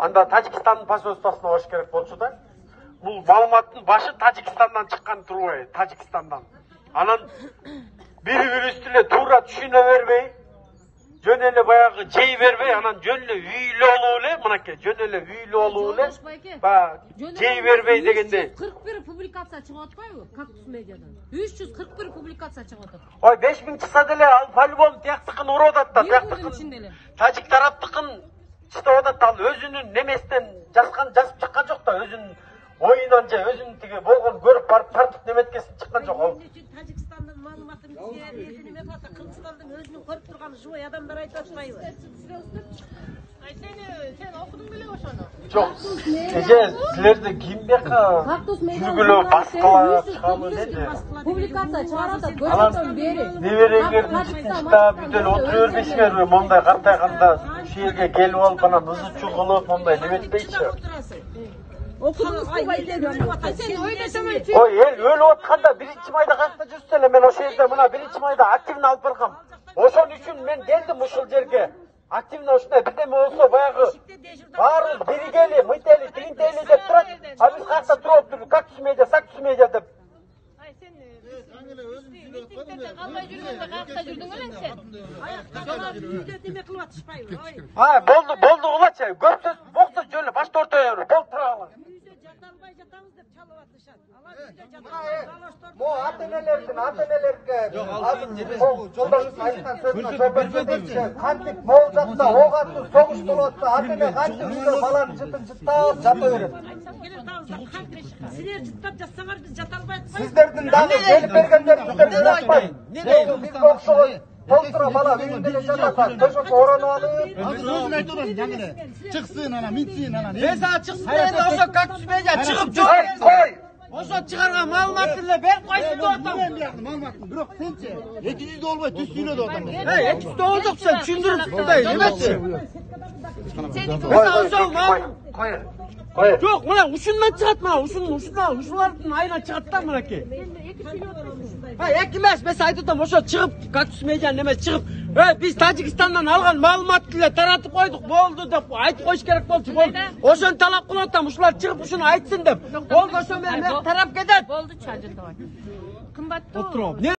анда Тажикстандын посольствосуна барыш керек болчу да. Бул маалыматтын башы Тажикстандан чыккан турбайбы, Тажикстандан. Анан бири-бирибизди эле туура түшүнө бербей, жөн эле баягы жей бербей, анан жөн эле үйлүү болуп эле, мынакей, жөн эле үйлүү болуп эле, баягы жей бербей дегенде. 341 публикация чыгып атпайбы? Кактус медиадан. 341 публикация чыгып атат. Ой, 5000 чыкса деле, ал по-любому тияктыкын уруп атат да, тияктыкын. Тажик тараптыкын чыгып атат, ал өзүнүн немесинен жазып чыккан жок да, өзүнүн oyundan же өзүнүн тиги болгон көрүп барып тартып неметкесин чыккан жок ал. Тажикстандын маалыматын бизге неме кылат, Кыргызстандын өзүнүн көрүп турган живой адамдар айтып атпайбы? Сен окудуң беле ошону? Жок. Эже силерди ким бияка жүргүлөө баскыла чыгабы деди. Публикация чыгарат, көрсөтөн бери. Небереңердин чытта бүдөн отура бербейсиңерби? Мондай картайганда ушул жерге келип алып анан ызычуу кылып мондай неметпейчи. Ой, эл өлүп атканда 1-майда кантип жүрсүң эле, мен ошол жерде мына 1-майда активно алып баргам. Ошон үчүн мен келдим ушул жерге. Активно ушундай бирдеме болсо баягы баарыбыз биригели, мыйтели, тигинтели деп турат. А биз кайякта туруп отуруп, кактус медиа, сактус медиа деп. Митингдерде калбай жүргөндө каякта жүрдүң элең сен? Жана үйдө неме кылып атышпайбы? Болду кылачы. Көп сөз, бок сөз жөн эле башты ортоя берип, болуп тура калган. Үйдө жаталбай жатабыз деп чалып атышат. Алар үйдө жаталбай, Мо ата-энелерге жолдошубуз айткан сөзүнө жооп берчи. Кантип могул жакта ок аттуу согуш болуп атса, ата-эне кантип үйдө баланы жытын жыттап жата берет. силер жыттап жатсаңар биз жата албай атпайбыз. Сиздердин дагы келип бергендериңиздер жатпайт. Бизге окшогон толтура бала үйүндө эле жатат, төшөккө ороонуп алып. Өзүн айтып атам жаңы эле. Чыксын анан, минсин анан. Мен сага чыксын дегенде ошо кактус медиа чыгып жок. Кой. Ошо чыгарган маалыматты эле берип койсун деп атам. Мен биякты маалыматтын, бирок сенчи 200 болбой түз сүйлө деп атам. 200 болжок сен түшүндүрүп турдай эмеси? Кой. Жок, мына ушундан чыгат, мына ушулардын айынан чыгат да мынакей. Эки эмес, мен айтып атам, ошо чыгып, кактус медиа неме чыгып, биз Тажикстандан алган маалыматты эле таратып койдук, болду деп айтып коюш керек болчу. Ошону талап кылып атам, ушулар чыгып ушуну айтсын деп. Болду, ошо менен тарап кетет. Болду, чажырдабай. Кымбаттуу.